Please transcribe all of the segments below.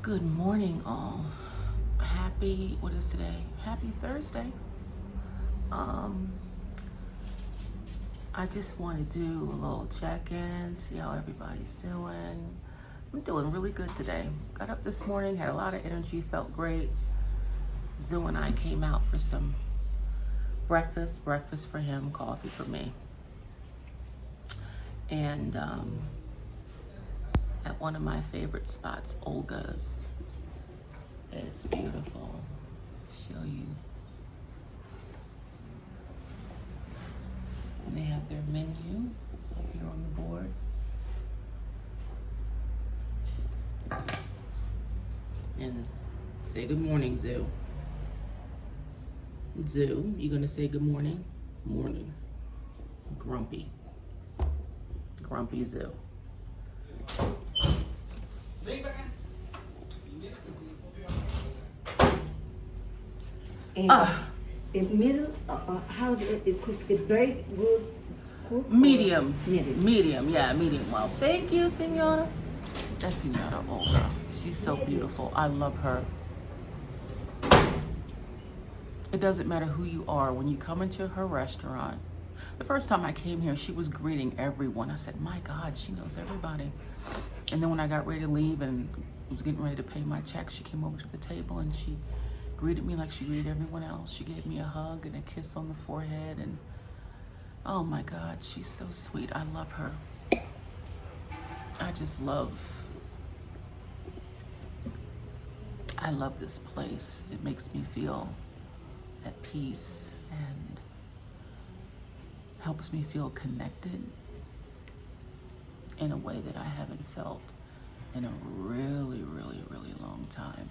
Good morning, all. What is today? Happy Thursday. Um, I just want to do a little check-in, see how everybody's doing. I'm doing really good today. Got up this morning, had a lot of energy, felt great. Zoo and I came out for some breakfast for him, coffee for me. And at one of my favorite spots, Olga's. It's beautiful. Show you. And they have their menu up here on the board. And say good morning, Zoo. Zoo, you gonna say good morning? Morning. Grumpy. Grumpy Zoo. And it's middle, how did it cook? It's very good cook? Medium. Medium. Yeah, medium well. Thank you, Senora. That's Senora Olga. She's so beautiful. I love her. It doesn't matter who you are. When you come into her restaurant, the first time I came here, she was greeting everyone. I said, my God, she knows everybody. And then when I got ready to leave and was getting ready to pay my check, she came over to the table and she greeted me like she greeted everyone else. She gave me a hug and a kiss on the forehead, and oh my God, she's so sweet. I love her. I love this place. It makes me feel at peace and helps me feel connected in a way that I haven't felt in a really, really, really long time.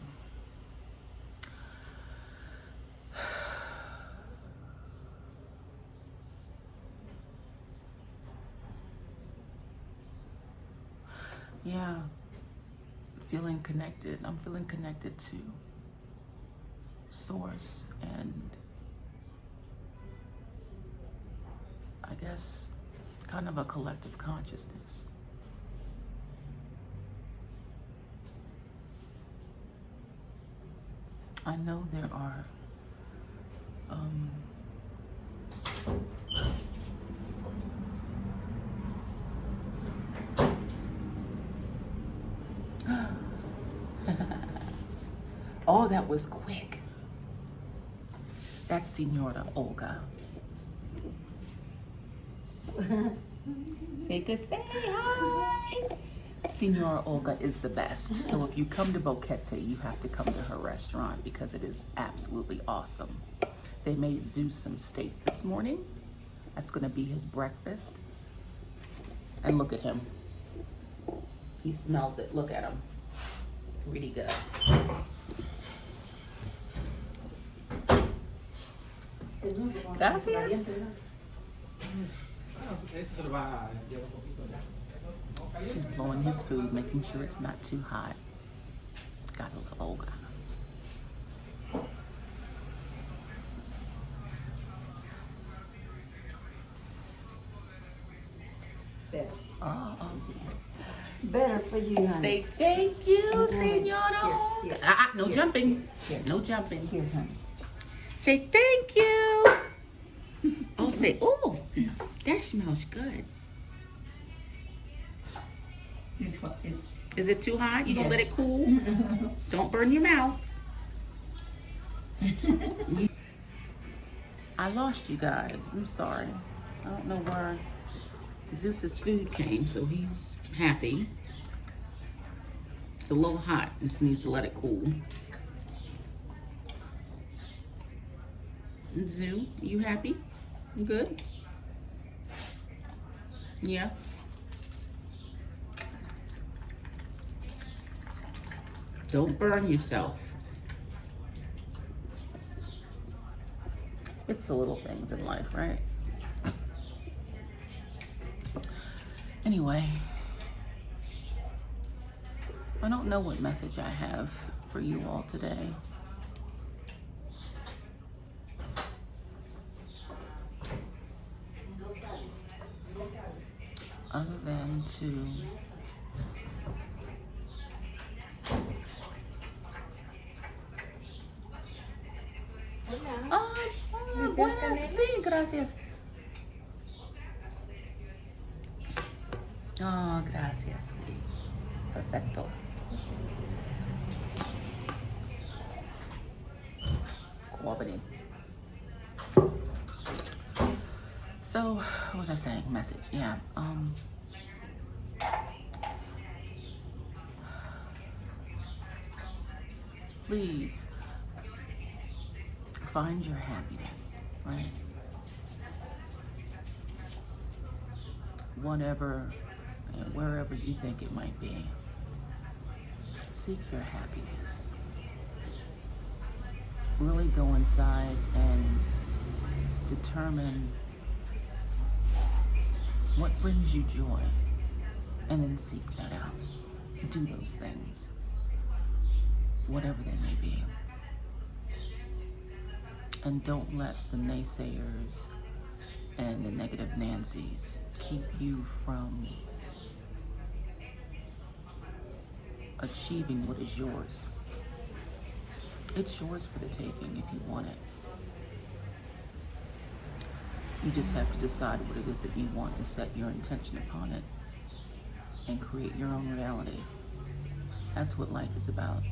Yeah, feeling connected. I'm feeling connected to Source and I guess kind of a collective consciousness. I know there are oh, that was quick. That's Senora Olga. Say hi. Senora Olga is the best. So if you come to Boquete, you have to come to her restaurant because it is absolutely awesome. They made Zeus some steak this morning. That's gonna be his breakfast. And look at him. He smells it. Look at him. Really good. Gracias. He's blowing his food, making sure it's not too hot. Gotta love Olga. Better for you, honey. Say thank you, Senora. Here. No jumping. Here. No jumping. Here, honey. Say thank you. Oh, say, oh, that smells good. Is it too hot? You gonna let it cool? Don't burn your mouth. I lost you guys. I'm sorry. I don't know where Zeus's food came, so he's happy. It's a little hot. Just needs to let it cool. Zoo, you happy? You good? Yeah. Don't burn yourself. It's the little things in life, right? Anyway, I don't know what message I have for you all today. Other than to buenas. Sí, gracias. Oh, gracias, sweetie. Perfecto. Quality. So, what was I saying? Message. Yeah. Please find your happiness, right? Whatever and wherever you think it might be. Seek your happiness. Really go inside and determine what brings you joy, and then seek that out. Do those things, whatever they may be. And don't let the naysayers and the negative Nancys keep you from achieving what is yours. It's yours for the taking if you want it. You just have to decide what it is that you want and set your intention upon it and create your own reality. That's what life is about.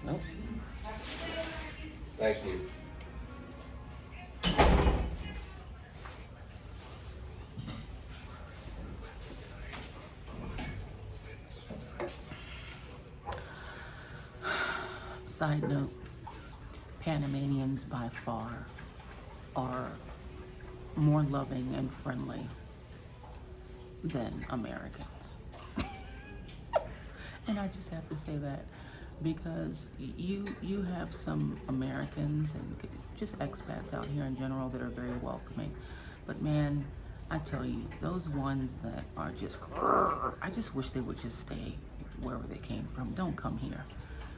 Nope. Thank you. Side note, Panamanians by far are more loving and friendly than Americans. And I just have to say that because you have some Americans and just expats out here in general that are very welcoming. But man, I tell you, those ones that are just, I just wish they would just stay wherever they came from. Don't come here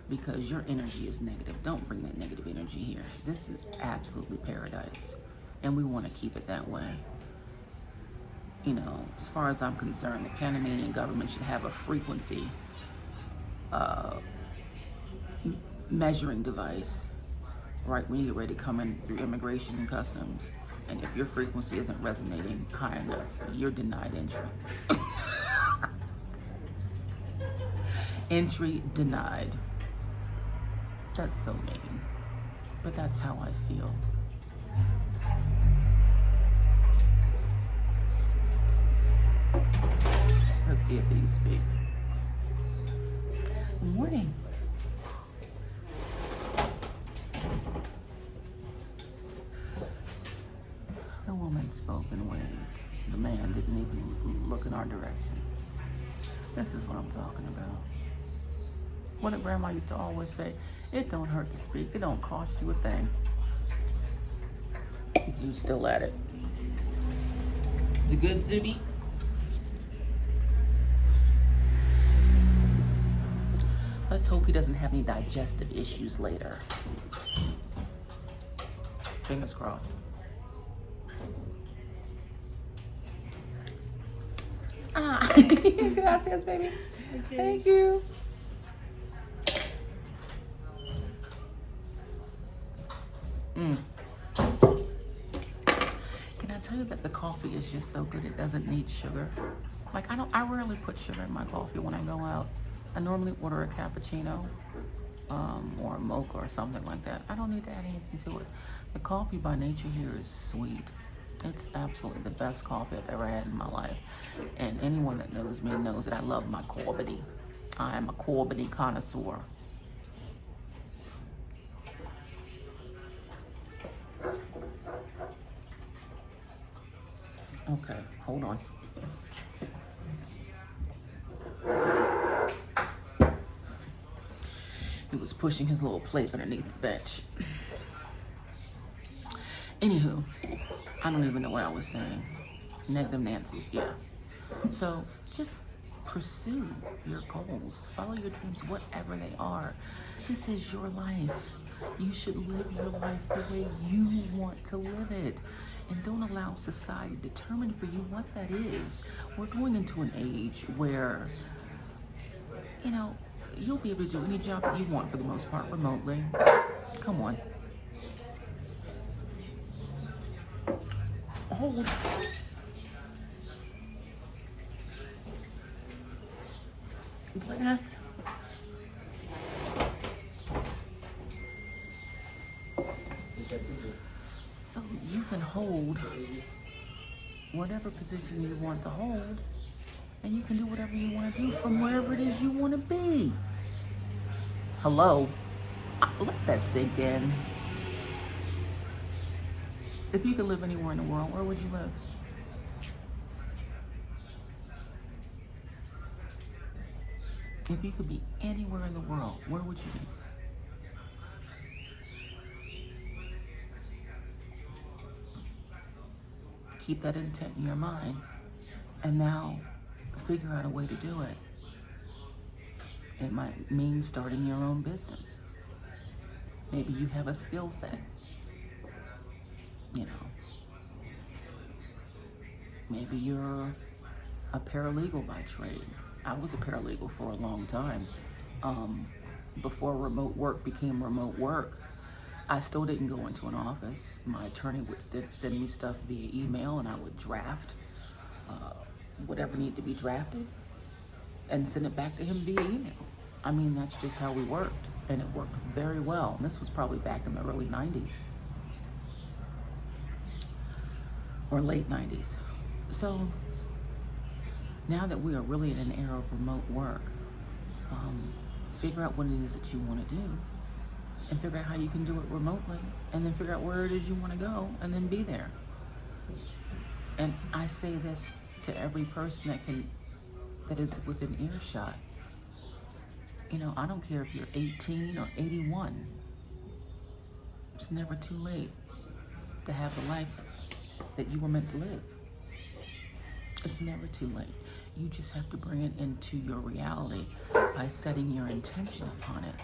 because your energy is negative. Don't bring that negative energy here. This is absolutely paradise, and we want to keep it that way. You know, as far as I'm concerned, the Panamanian government should have a frequency measuring device, right, when you get ready to come in through immigration and customs. And if your frequency isn't resonating high enough, you're denied entry. Entry denied. That's so mean, but that's how I feel. Let's see if they speak. Good morning. The woman spoke and waved. The man didn't even look in our direction. This is what I'm talking about. What did Grandma used to always say? It don't hurt to speak. It don't cost you a thing. Zoo's still at it. Is it good, Zuby? Let's hope he doesn't have any digestive issues later. Fingers crossed. Ah, gracias, baby. Okay. Thank you. Can I tell you that the coffee is just so good it doesn't need sugar? Like I rarely put sugar in my coffee when I go out. I normally order a cappuccino or a mocha or something like that. I don't need to add anything to it. The coffee by nature here is sweet. It's absolutely the best coffee I've ever had in my life. And anyone that knows me knows that I love my quality. I am a quality connoisseur. Okay, hold on. He was pushing his little plate underneath the bench. Anywho, I don't even know what I was saying. Negative Nancy's, yeah. So just pursue your goals. Follow your dreams, whatever they are. This is your life. You should live your life the way you want to live it. And don't allow society to determine for you what that is. We're going into an age where you know, you'll be able to do any job that you want for the most part remotely. Come on. Hold. Bless. So you can hold whatever position you want to hold, and you can do whatever you want to do from wherever it is you want to be. Hello? Let that sink in. If you could live anywhere in the world, where would you live? If you could be anywhere in the world, where would you be? Keep that intent in your mind, and now figure out a way to do it. It might mean starting your own business. Maybe you have a skill set. You know, maybe you're a paralegal by trade. I was a paralegal for a long time. Before remote work became remote work, I still didn't go into an office. My attorney would send me stuff via email, and I would draft whatever needed to be drafted and send it back to him via email. I mean, that's just how we worked, and it worked very well. And this was probably back in the early 90s or late 90s. So now that we are really in an era of remote work, figure out what it is that you want to do, and figure out how you can do it remotely, and then figure out where it is you want to go, and then be there. And I say this to every person that is within earshot. You know, I don't care if you're 18 or 81. It's never too late to have the life that you were meant to live. It's never too late. You just have to bring it into your reality by setting your intention upon it,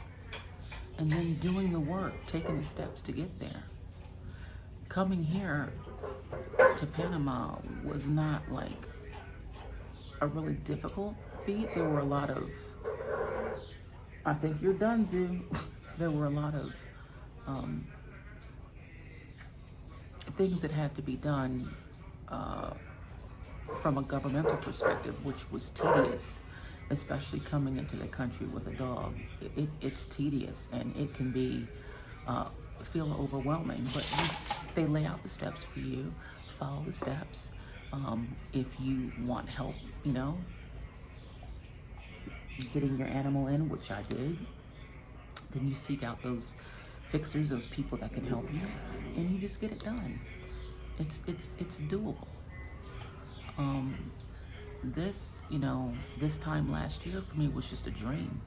and then doing the work, taking the steps to get there. Coming here to Panama was not like a really difficult feat. There were a lot of, I think you're done, Zoo. There were a lot of things that had to be done from a governmental perspective, which was tedious, especially coming into the country with a dog. It's tedious, and it can be feel overwhelming, but they lay out the steps for you. Follow the steps. If you want help, you know, getting your animal in, which I did, then you seek out those fixers, those people that can help you, and you just get it done. It's doable. This time last year for me was just a dream.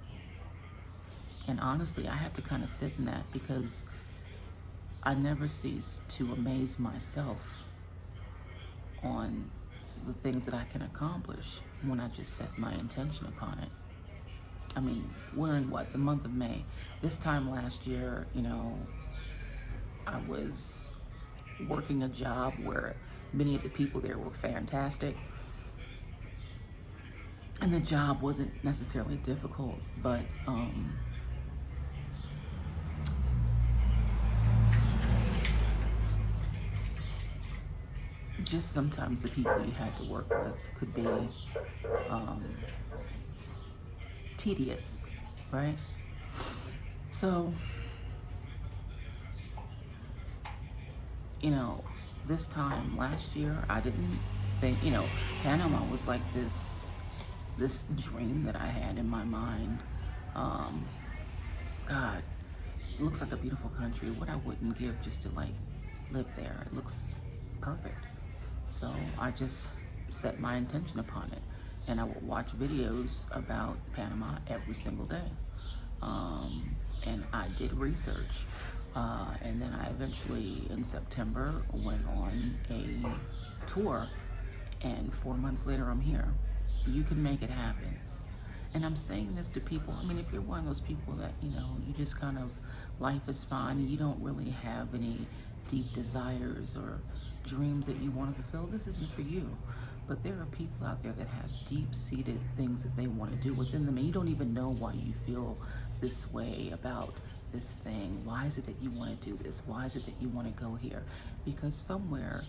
And honestly, I have to kind of sit in that, because I never cease to amaze myself on the things that I can accomplish when I just set my intention upon it. I mean, we're in the month of May. This time last year, you know, I was working a job where many of the people there were fantastic. And the job wasn't necessarily difficult, but just sometimes the people you had to work with could be tedious, right? So, you know, this time last year, I didn't think, you know, Panama was like this dream that I had in my mind. God, it looks like a beautiful country. What I wouldn't give just to like live there. It looks perfect. So I just set my intention upon it, and I would watch videos about Panama every single day. And I did research, and then I eventually in September went on a tour, and 4 months later I'm here. You can make it happen. And I'm saying this to people, I mean, if you're one of those people that, you know, you just kind of, life is fine, you don't really have any deep desires or dreams that you want to fulfill, this isn't for you. But there are people out there that have deep-seated things that they want to do within them, and you don't even know why you feel this way about this thing. Why is it that you want to do this? Why is it that you want to go here? Because somewhere,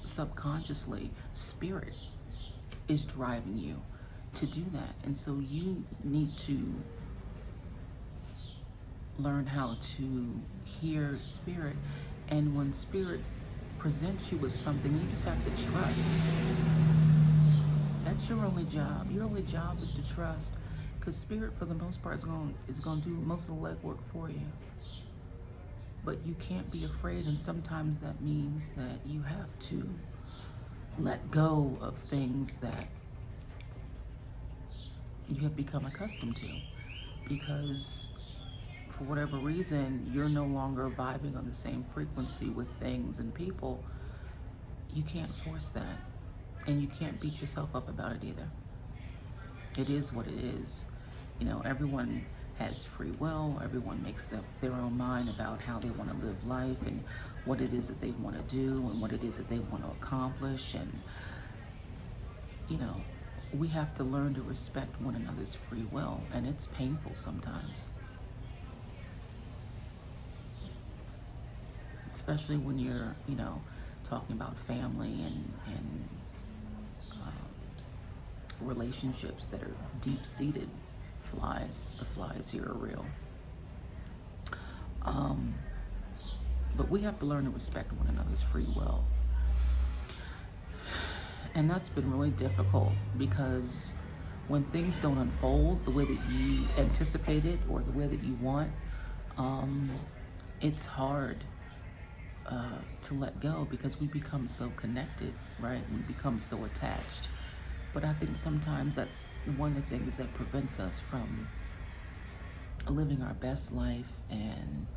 subconsciously, spirit is driving you to do that. And so you need to learn how to hear spirit. And when spirit presents you with something, you just have to trust. That's your only job. Your only job is to trust, because spirit, for the most part, is going to do most of the legwork for you. But you can't be afraid, and sometimes that means that you have to let go of things that you have become accustomed to, because for whatever reason, you're no longer vibing on the same frequency with things and people. You can't force that, and you can't beat yourself up about it either. It is what it is. You know, everyone has free will. Everyone makes up their own mind about how they want to live life and what it is that they want to do and what it is that they want to accomplish. And, you know, we have to learn to respect one another's free will, and it's painful sometimes. Especially when you're, you know, talking about family and relationships that are deep-seated. The flies here are real. But we have to learn to respect one another's free will. And that's been really difficult, because when things don't unfold the way that you anticipated or the way that you want, it's hard to let go, because we become so connected, right? We become so attached. But I think sometimes that's one of the things that prevents us from living our best life and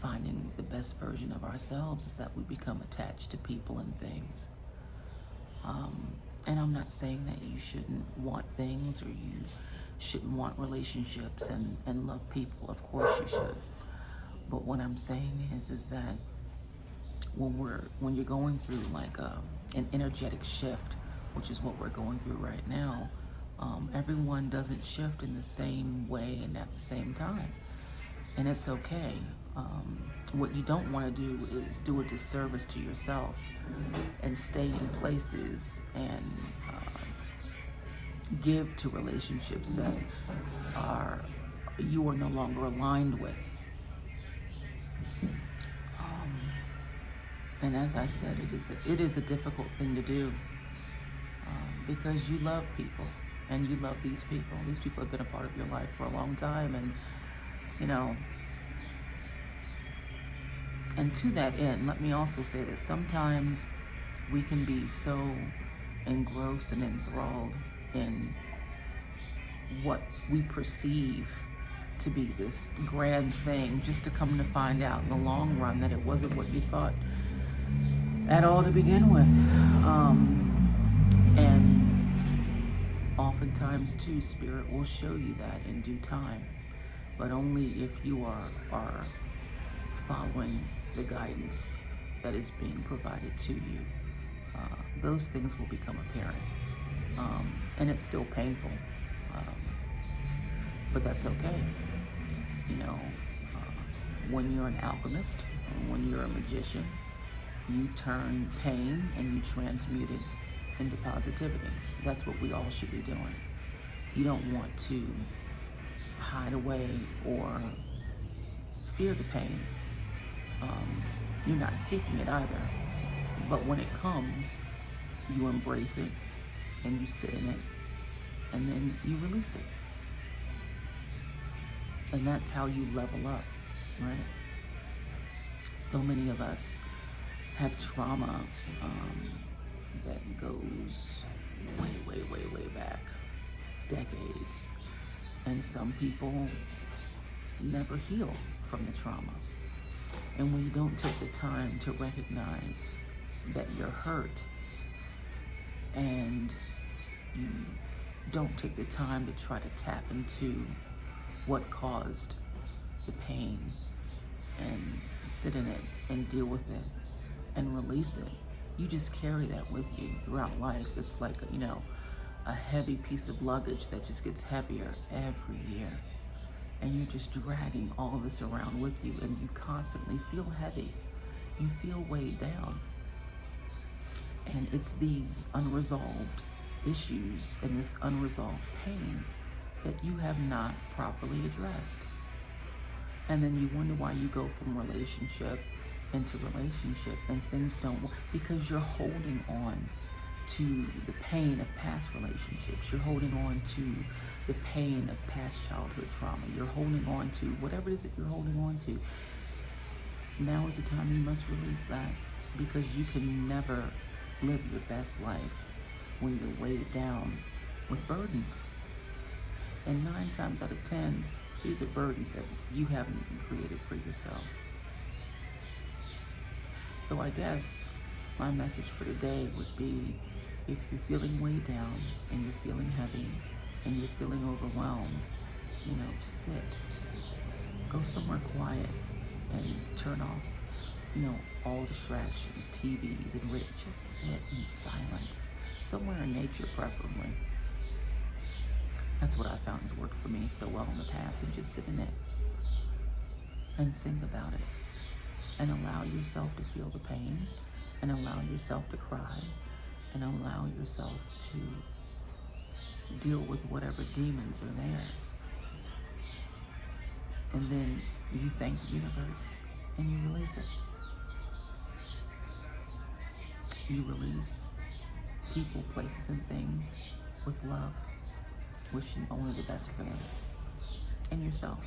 finding the best version of ourselves, is that we become attached to people and things. And I'm not saying that you shouldn't want things or you shouldn't want relationships and love people. Of course you should. But what I'm saying is that when you're going through like an energetic shift, which is what we're going through right now, everyone doesn't shift in the same way and at the same time. And it's okay. What you don't want to do is do a disservice to yourself and stay in places and give to relationships that you are no longer aligned with. And as I said, it is a difficult thing to do, because you love people and you love these people. These people have been a part of your life for a long time, and you know. And to that end, let me also say that sometimes we can be so engrossed and enthralled in what we perceive to be this grand thing, just to come to find out in the long run that it wasn't what you thought at all to begin with. And oftentimes too, spirit will show you that in due time, but only if you are following the guidance that is being provided to you. Those things will become apparent, and it's still painful, but that's okay. You know, when you're an alchemist, when you're a magician, you turn pain and you transmute it into positivity. That's what we all should be doing. You don't want to hide away or fear the pain. You're not seeking it either. But when it comes, you embrace it and you sit in it, and then you release it. And that's how you level up, right? So many of us have trauma that goes way back, decades. And some people never heal from the trauma. And when you don't take the time to recognize that you're hurt, and you don't take the time to try to tap into what caused the pain and sit in it and deal with it, and release it. You just carry that with you throughout life. It's like, a heavy piece of luggage that just gets heavier every year. And you're just dragging all this around with you, and you constantly feel heavy. You feel weighed down. And it's these unresolved issues and this unresolved pain that you have not properly addressed. And then you wonder why you go from relationship into relationship and things don't work, because you're holding on to the pain of past relationships. You're holding on to the pain of past childhood trauma. You're holding on to whatever it is that you're holding on to. Now is the time you must release that, because you can never live your best life when you're weighed down with burdens. And 9 times out of 10, these are burdens that you haven't even created for yourself. So I guess my message for today would be, if you're feeling weighed down and you're feeling heavy and you're feeling overwhelmed, sit. Go somewhere quiet and turn off, all distractions, TVs, and just sit in silence. Somewhere in nature, preferably. That's what I found has worked for me so well in the past, and just sit in it and think about it and allow yourself to feel the pain and allow yourself to cry and allow yourself to deal with whatever demons are there. And then you thank the universe and you release it. You release people, places, and things with love, wishing only the best for them and yourself.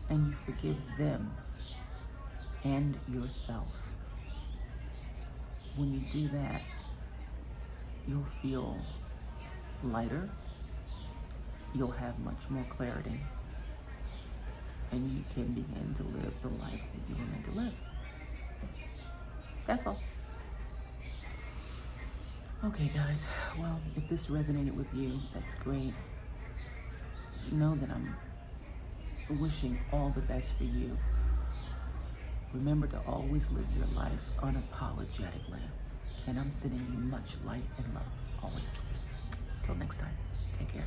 And you forgive them and yourself. When you do that, you'll feel lighter, you'll have much more clarity, and you can begin to live the life that you were meant to live. That's all. Okay, guys, well, if this resonated with you, that's great. Know that I'm wishing all the best for you. Remember to always live your life unapologetically. And I'm sending you much light and love, always. Till next time, take care.